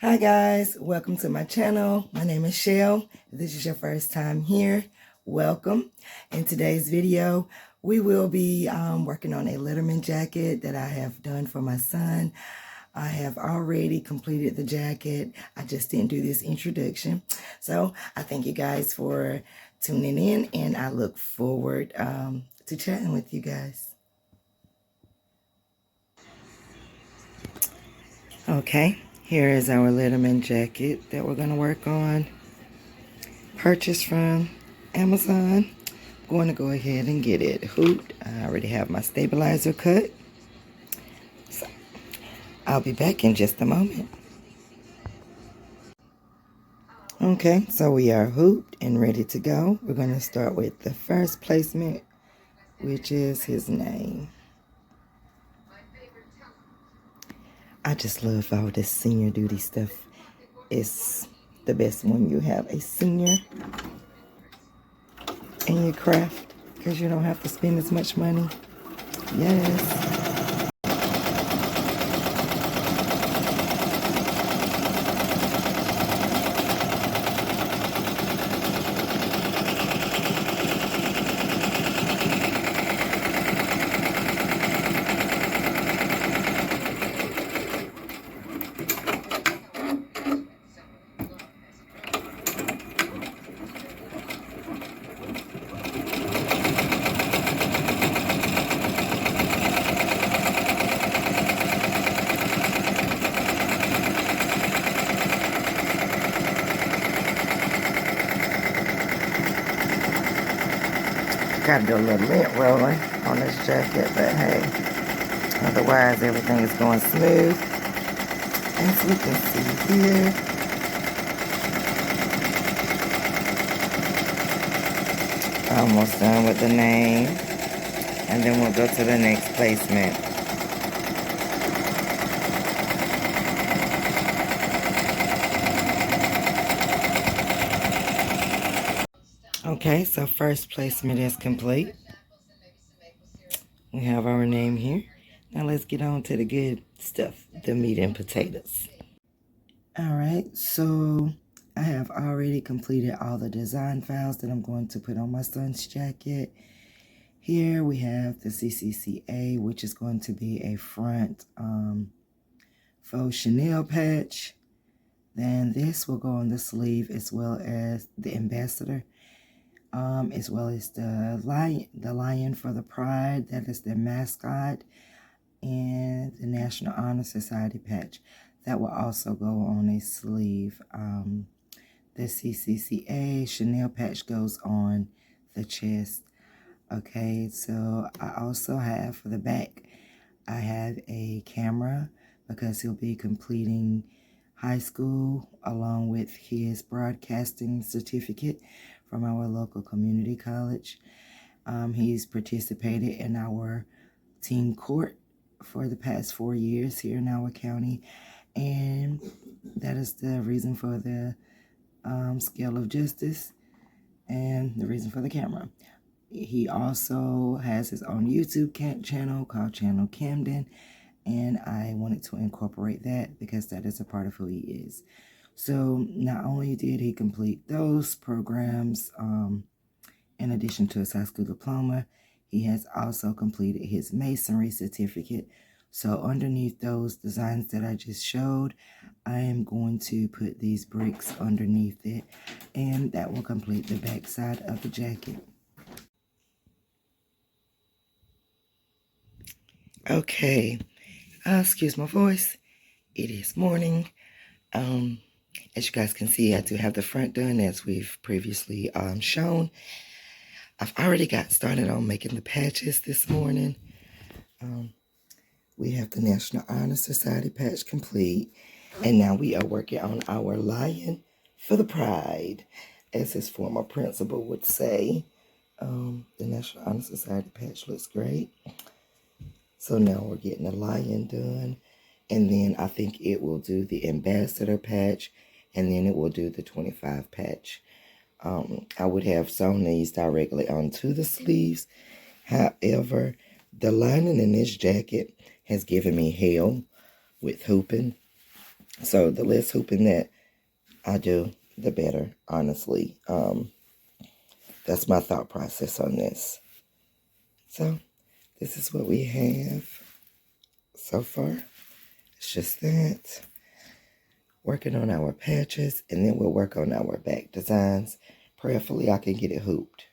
Hi guys, welcome to my channel. My name is Shell. If this is your first time here, welcome. In today's video, we will be working on a Letterman jacket that I have done for my son. I have already completed the jacket. I just didn't do this introduction. So I thank you guys for tuning in, and I look forward to chatting with you guys. Okay, here is our Letterman jacket that we're going to work on. Purchased from Amazon. I'm going to go ahead and get it hooped. I already have my stabilizer cut. So I'll be back in just a moment. Okay, so we are hooped and ready to go. We're going to start with the first placement, which is his name. I just love all this senior duty stuff. It's the best when you have a senior in your craft because you don't have to spend as much money. Yes. Got to do a little lint rolling on this jacket, but hey, otherwise everything is going smooth. As we can see here, almost done with the name, and then we'll go to the next placement. Okay, so first placement is complete. We have our name here. Now let's get on to the good stuff, the meat and potatoes. All right, so I have already completed all the design files that I'm going to put on my son's jacket. Here we have the CCCA, which is going to be a front faux Chanel patch. Then this will go on the sleeve, as well as the ambassador, as well as the lion for the pride, that is their mascot, and the National Honor Society patch. That will also go on a sleeve. The CCCA Chanel patch goes on the chest. Okay, so I also have for the back, I have a camera because he'll be completing high school along with his broadcasting certificate from our local community college. He's participated in our teen court for the past 4 years here in our county, and that is the reason for the scale of justice and the reason for the camera. He also has his own YouTube channel called Channel Camden, and I wanted to incorporate that because that is a part of who he is. So not only did he complete those programs, in addition to his high school diploma, he has also completed his masonry certificate. So underneath those designs that I just showed, I am going to put these bricks underneath it, and that will complete the back side of the jacket. Okay, excuse my voice. It is morning. As you guys can see, I do have the front done as we've previously shown. I've already got started on making the patches this morning. We have the National Honor Society patch complete, and now we are working on our lion for the pride, as his former principal would say. The National Honor Society patch looks great. So now we're getting the lion done, and then I think it will do the ambassador patch, and then it will do the 25 patch. I would have sewn these directly onto the sleeves. However, the lining in this jacket has given me hell with hooping. So the less hooping that I do, the better, honestly. That's my thought process on this. So this is what we have so far. It's just that. Working on our patches, and then we'll work on our back designs. Prayerfully, I can get it hooped.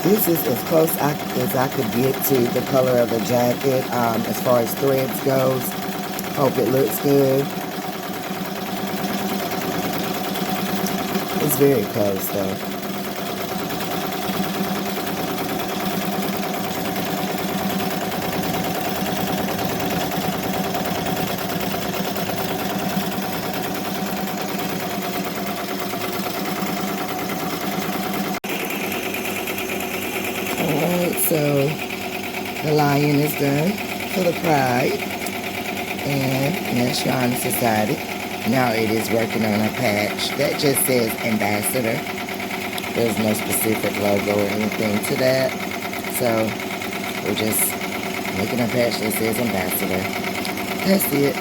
This is as close as I could get to the color of the jacket as far as threads goes. Hope it looks good. It's very close though. Alright, so the lion is done for the pride. And that's your honor society. Now it is working on a patch that just says ambassador. There's no specific logo or anything to that. So we're just making a patch that says ambassador. That's it.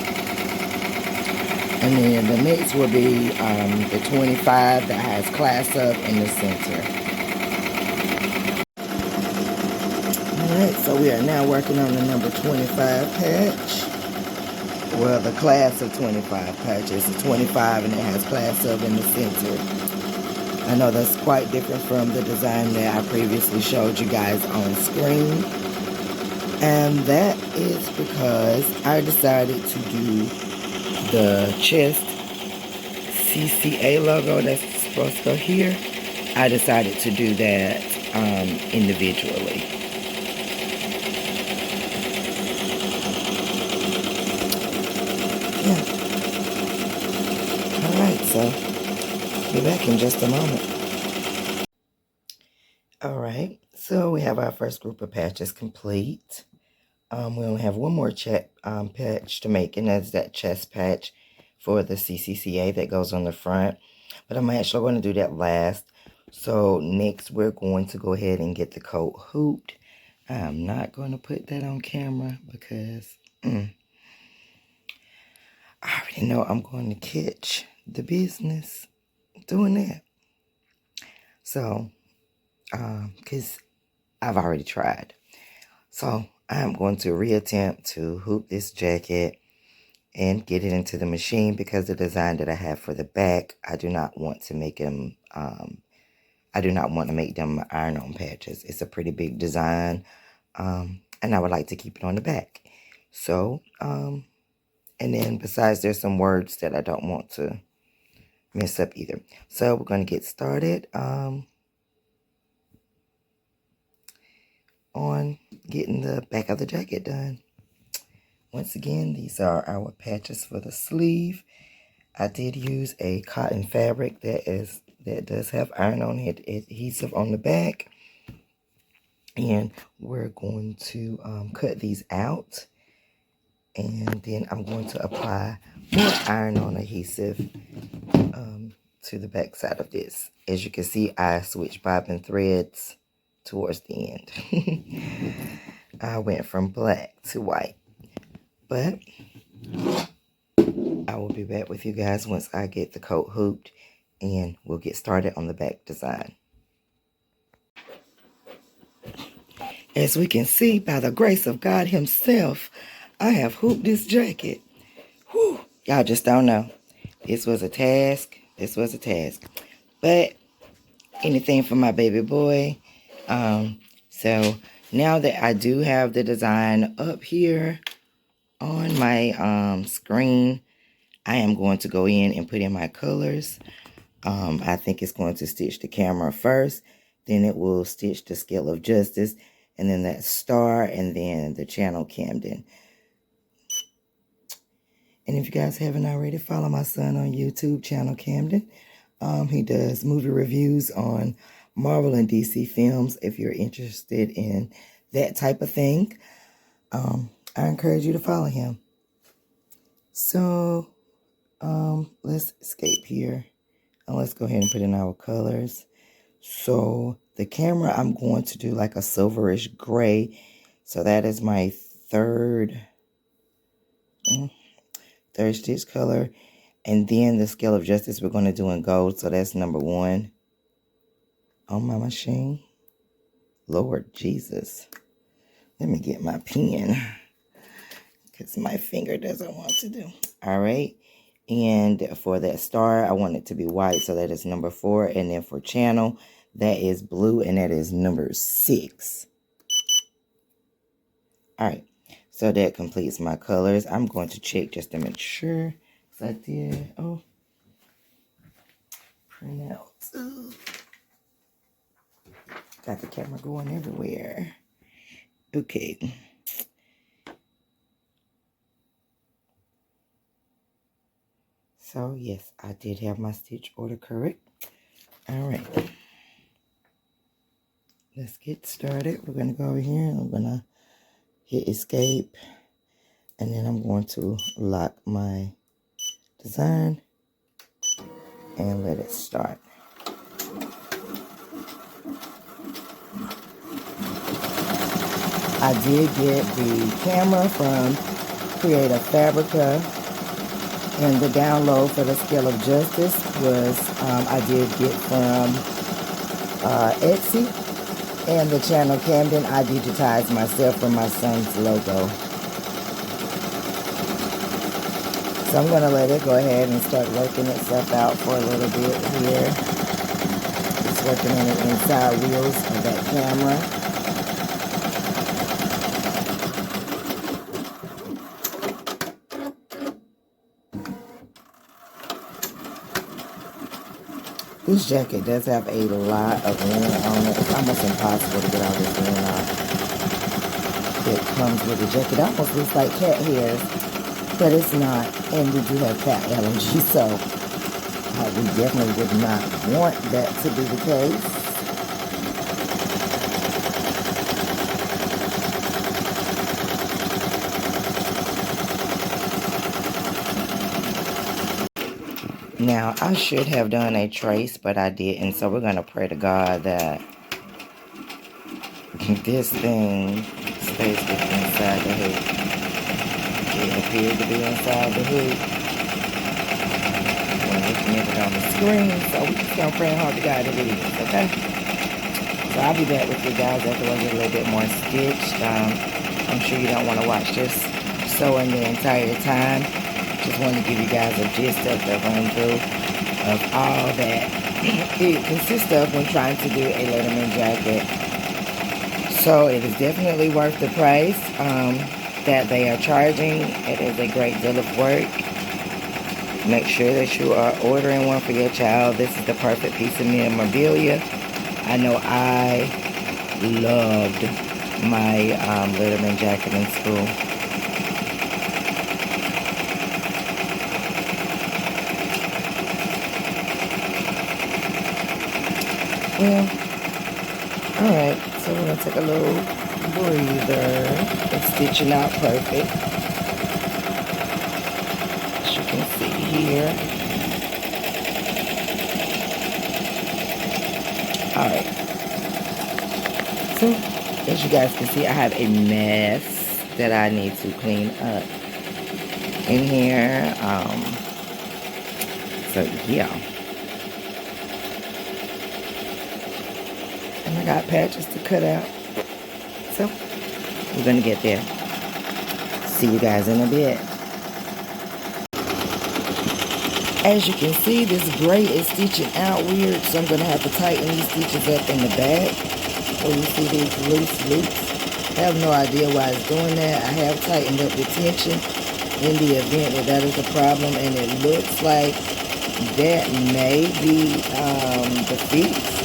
And then the next will be the 25 that has class up in the center. Alright, so we are now working on the number 25 patch. Well, the class of 25 patches is 25 and it has class of in the center. I know that's quite different from the design that I previously showed you guys on screen. And that is because I decided to do the chest CCA logo that's supposed to go here. I decided to do that individually. Yeah. Alright, so be back in just a moment. Alright, so we have our first group of patches complete. We only have one more patch to make, and that's that chest patch for the CCCA that goes on the front. But I'm actually going to do that last. So next we're going to go ahead and get the coat hooped. I'm not going to put that on camera because I already know I'm going to catch the business doing that. So, because I've already tried. So I'm going to reattempt to hoop this jacket and get it into the machine because the design that I have for the back, I do not want to make them, iron-on patches. It's a pretty big design, and I would like to keep it on the back. So, and then besides, there's some words that I don't want to mess up either. So we're going to get started on getting the back of the jacket done. Once again, these are our patches for the sleeve. I did use a cotton fabric that does have iron-on adhesive on the back. And we're going to cut these out. And then I'm going to apply more iron-on adhesive to the back side of this. As you can see, I switched bobbin threads towards the end. I went from black to white. But I will be back with you guys once I get the coat hooped and we'll get started on the back design. As we can see, by the grace of God himself, I have hooped this jacket. Whew, y'all just don't know. This was a task. This was a task. But anything for my baby boy. So now that I do have the design up here on my screen, I am going to go in and put in my colors. I think it's going to stitch the camera first, then it will stitch the scale of justice, and then that star, and then the channel Camden. And if you guys haven't already, follow my son on YouTube, channel Camden. He does movie reviews on Marvel and DC films. If you're interested in that type of thing, I encourage you to follow him. So let's escape here and let's go ahead and put in our colors. So the camera, I'm going to do like a silverish gray. So that is my third stitch color. And then the scale of justice we're going to do in gold. So that's number 1 on my machine. Lord Jesus. Let me get my pen because my finger doesn't want to do. All right. And for that star, I want it to be white. So that is number 4. And then for channel, that is blue. And that is number 6. All right. So that completes my colors. I'm going to check just to make sure. I did. Oh, print out. Ooh. Got the camera going everywhere. Okay. So, yes, I did have my stitch order correct. All right. Let's get started. We're going to go over here and I'm going to hit escape. And then I'm going to lock my design and let it start. I did get the camera from Creative Fabrica, and the download for the Scale of Justice was I did get from Etsy, and the channel Camden I digitized myself from my son's logo. So I'm going to let it go ahead and start working itself out for a little bit here. It's working on the inside wheels of that camera. This jacket does have a lot of linen on it. It's almost impossible to get all this linen off. It comes with the jacket. It almost looks like cat hairs, but it's not. And we do have cat allergies, so we definitely would not want that to be the case. Now, I should have done a trace, but I didn't. So we're going to pray to God that this thing stays inside the hoop. It appeared to be inside the hoop when looking at it on the screen. So we're just going to pray hard to God that it is, okay? So I'll be back with you guys after I get a little bit more stitched. I'm sure you don't want to watch this sewing the entire time. Just want to give you guys a gist of the run through of all that it consists of when trying to do a Letterman jacket. So it is definitely worth the price that they are charging. It is a great deal of work. Make sure that you are ordering one for your child. This is the perfect piece of memorabilia. I know I loved my Letterman jacket in school. Well, alright, so we're going to take a little breather. It's stitching out perfect, as you can see here. Alright, so as you guys can see, I have a mess that I need to clean up in here. So yeah. And I got patches to cut out. So, we're going to get there. See you guys in a bit. As you can see, this gray is stitching out weird, so I'm going to have to tighten these stitches up in the back. So you see these loose loops. I have no idea why it's doing that. I have tightened up the tension in the event that that is a problem, and it looks like that may be the fix.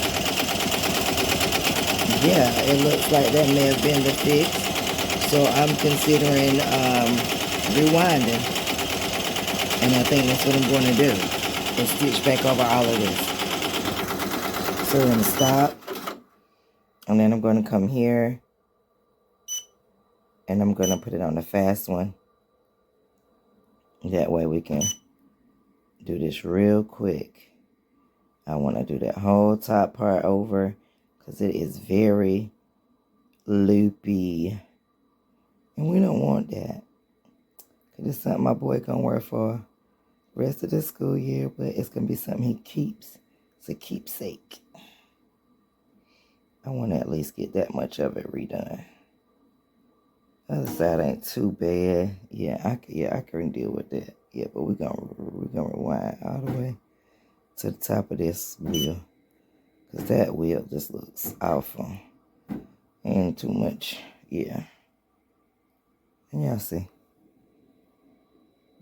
Yeah, it looks like that may have been the fix. So I'm considering rewinding. And I think that's what I'm going to do. and stitch back over all of this. So we're going to stop. And then I'm going to come here. And I'm going to put it on the fast one. That way we can do this real quick. I want to do that whole top part over because it is very loopy. And we don't want that. Because it's something my boy going to wear for the rest of the school year. But it's going to be something he keeps. It's a keepsake. I want to at least get that much of it redone. Other side ain't too bad. Yeah, I can deal with that. Yeah, but we're gonna rewind all the way to the top of this wheel. Because that wheel just looks awful. Ain't too much. Yeah. And y'all see.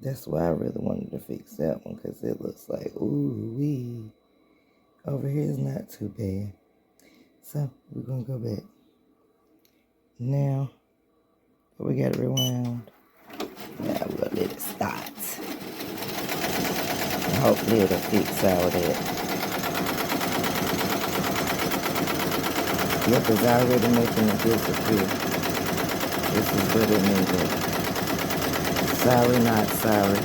That's why I really wanted to fix that one. Because it looks like, ooh wee. Over here is not too bad. So, we're going to go back. Now, we got to rewind. Now, we're going to let it start. And hopefully, it'll fix all that. Yep, it's already making it disappear. This is what it needed. Sorry, not sorry.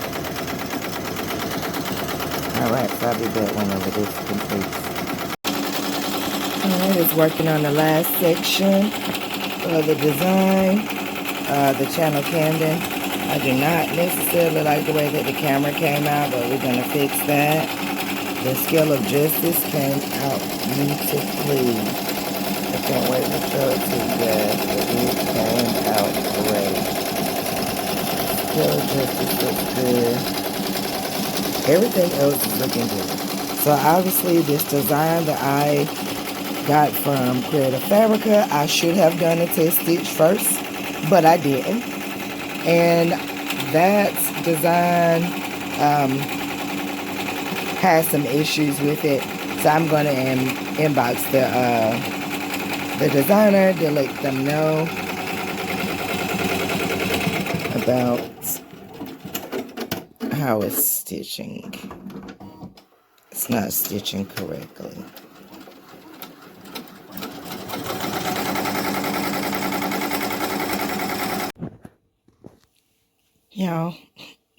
Alright, so I'll be back whenever this completes. Alright, it's working on the last section of the design, the channel Camden. I do not necessarily like the way that the camera came out, but we're going to fix that. The scale of justice came out beautifully. I can't wait to show it to you guys, but it came out great. Scale of justice looks good. Everything else is looking good. So obviously this design that I got from Creative Fabrica, I should have done a test stitch first, but I didn't. And that design has some issues with it, so I'm going to inbox the designer to let them know about how it's stitching. It's not stitching correctly. Y'all,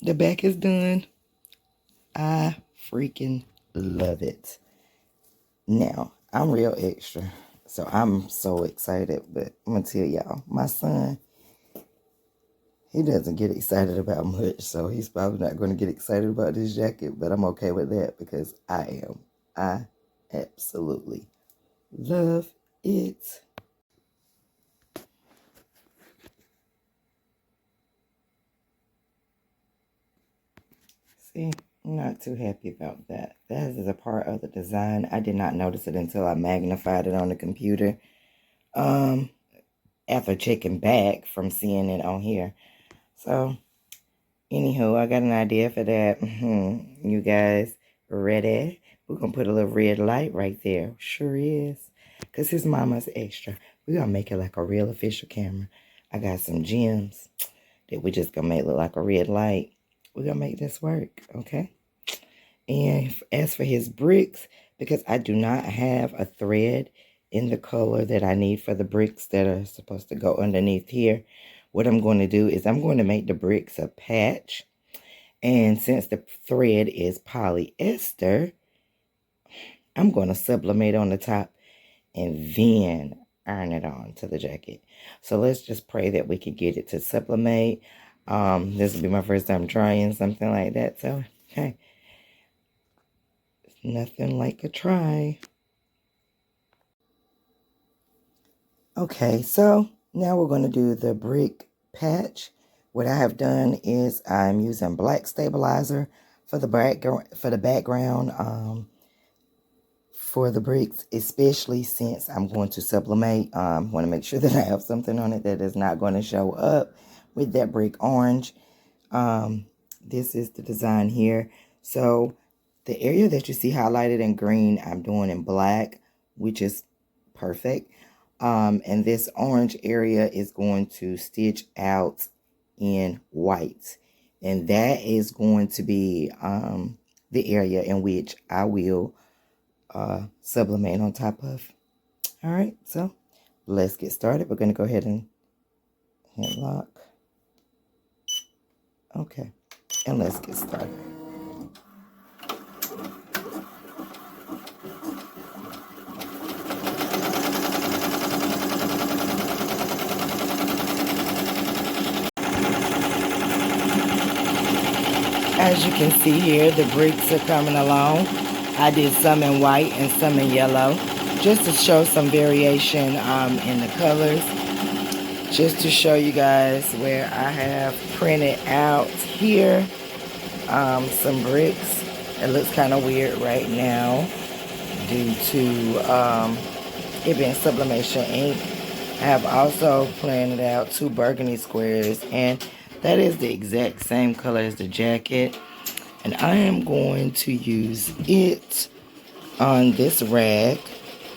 the back is done. I freaking love it. Now, I'm real extra, so I'm so excited, but I'm going to tell y'all, my son, he doesn't get excited about much, so he's probably not going to get excited about this jacket, but I'm okay with that because I am. I absolutely love it. See, I'm not too happy about that. That is a part of the design. I did not notice it until I magnified it on the computer. After checking back from seeing it on here. So, anywho, I got an idea for that. You guys ready? We're going to put a little red light right there. Sure is. Because his mama's extra. We're going to make it like a real official camera. I got some gems that we just going to make look like a red light. We're going to make this work, okay? And as for his bricks, because I do not have a thread in the color that I need for the bricks that are supposed to go underneath here, what I'm going to do is I'm going to make the bricks a patch. And since the thread is polyester, I'm going to sublimate on the top and then iron it on to the jacket. So let's just pray that we can get it to sublimate. This will be my first time trying something like that. So, hey, nothing like a try. Okay, so now we're going to do the brick patch. What I have done is I'm using black stabilizer for the background, for the bricks, especially since I'm going to sublimate. Want to make sure that I have something on it that is not going to show up with that brick orange. This is the design here. So the area that you see highlighted in green, I'm doing in black, which is perfect. And this orange area is going to stitch out in white. And that is going to be the area in which I will sublimate on top of. All right, so let's get started. We're going to go ahead and hit lock. Okay, and let's get started. As you can see here, the bricks are coming along. I did some in white and some in yellow, just to show some variation in the colors. Just to show you guys where I have printed out here some bricks. It looks kind of weird right now due to it being sublimation ink. I have also planted out 2 burgundy squares, and that is the exact same color as the jacket. And I am going to use it on this rag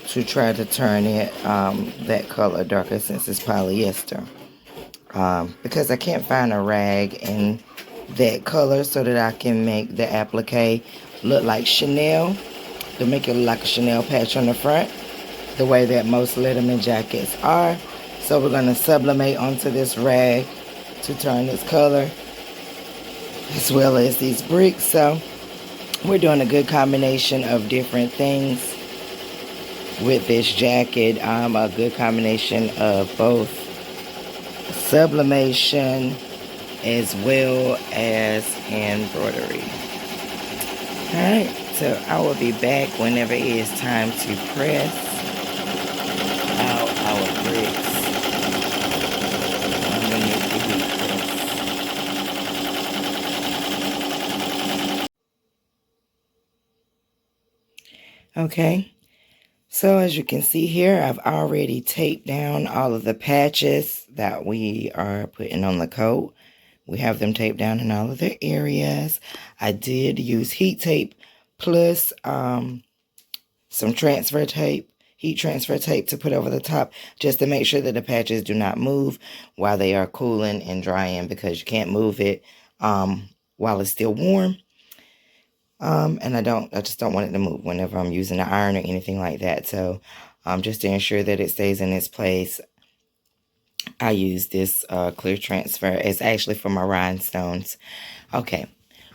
to try to turn it that color darker, since it's polyester. Because I can't find a rag in that color so that I can make the applique look like Chanel, to make it look like a Chanel patch on the front, the way that most Letterman jackets are. So we're going to sublimate onto this rag to turn this color, as well as these bricks. So we're doing a good combination of different things with this jacket. A good combination of both sublimation as well as embroidery. Alright, so I will be back whenever it is time to press out our bricks underneath the heat press. Okay, so as you can see here, I've already taped down all of the patches that we are putting on the coat. We have them taped down in all of their areas. I did use heat tape plus some transfer tape, heat transfer tape, to put over the top, just to make sure that the patches do not move while they are cooling and drying, because you can't move it while it's still warm. And I just don't want it to move whenever I'm using the iron or anything like that. So just to ensure that it stays in its place, I use this clear transfer. It's actually for my rhinestones. Okay,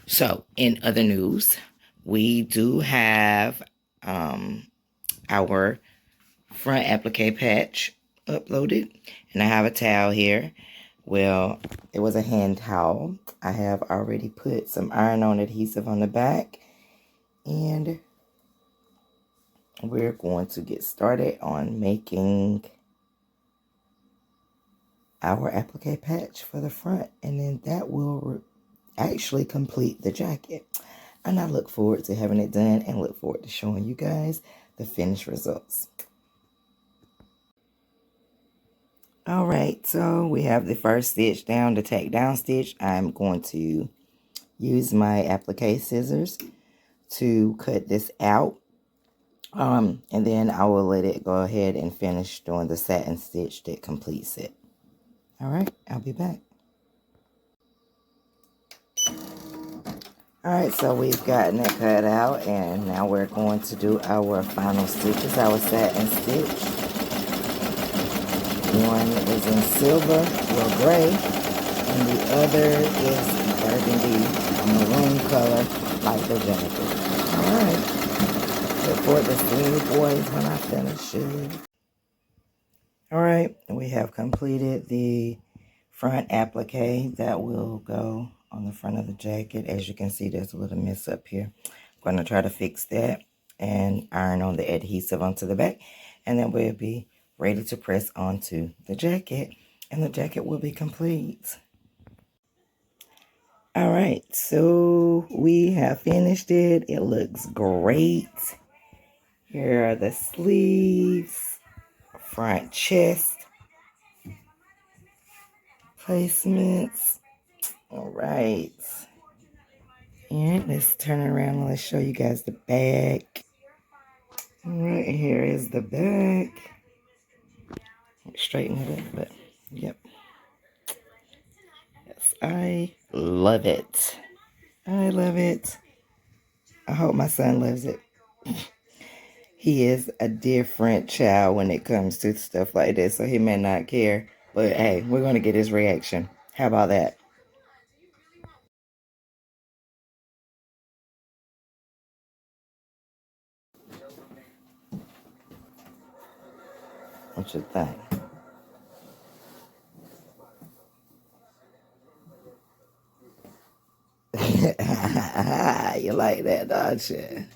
so in other news, we do have our front applique patch uploaded, and I have a towel here. Well, it was a hand towel. I have already put some iron-on adhesive on the back, and we're going to get started on making our applique patch for the front, and then that will actually complete the jacket. And I look forward to having it done and look forward to showing you guys the finished results. All right, so we have the first stitch down, the tack down stitch. I'm going to use my applique scissors to cut this out. And then I will let it go ahead and finish doing the satin stitch that completes it. All right, I'll be back. All right, so we've gotten it cut out, and now we're going to do our final stitches, our satin stitch. One is in silver or gray, and the other is burgundy, maroon color, like the jacket. All right, look forward to seeing you boys when I finish it. All right, we have completed the front applique that will go on the front of the jacket. As you can see, there's a little mess up here. I'm going to try to fix that and iron on the adhesive onto the back, and then we'll be ready to press onto the jacket, and the jacket will be complete. All right, so we have finished it. It looks great. Here are the sleeves, front chest placements. All right, and let's turn it around and let's show you guys the back. All right, here is the back. Straighten it up, but yep. Yes, I love it. I love it. I hope my son loves it. He is a different child when it comes to stuff like this, so he may not care. But hey, we're going to get his reaction. How about that? What you think? You like that, don't you?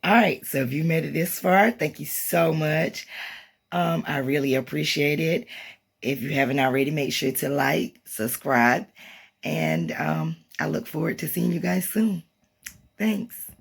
All right, so if you made it this far, thank you so much. I really appreciate it. If you haven't already, make sure to like, subscribe, and I look forward to seeing you guys soon. Thanks.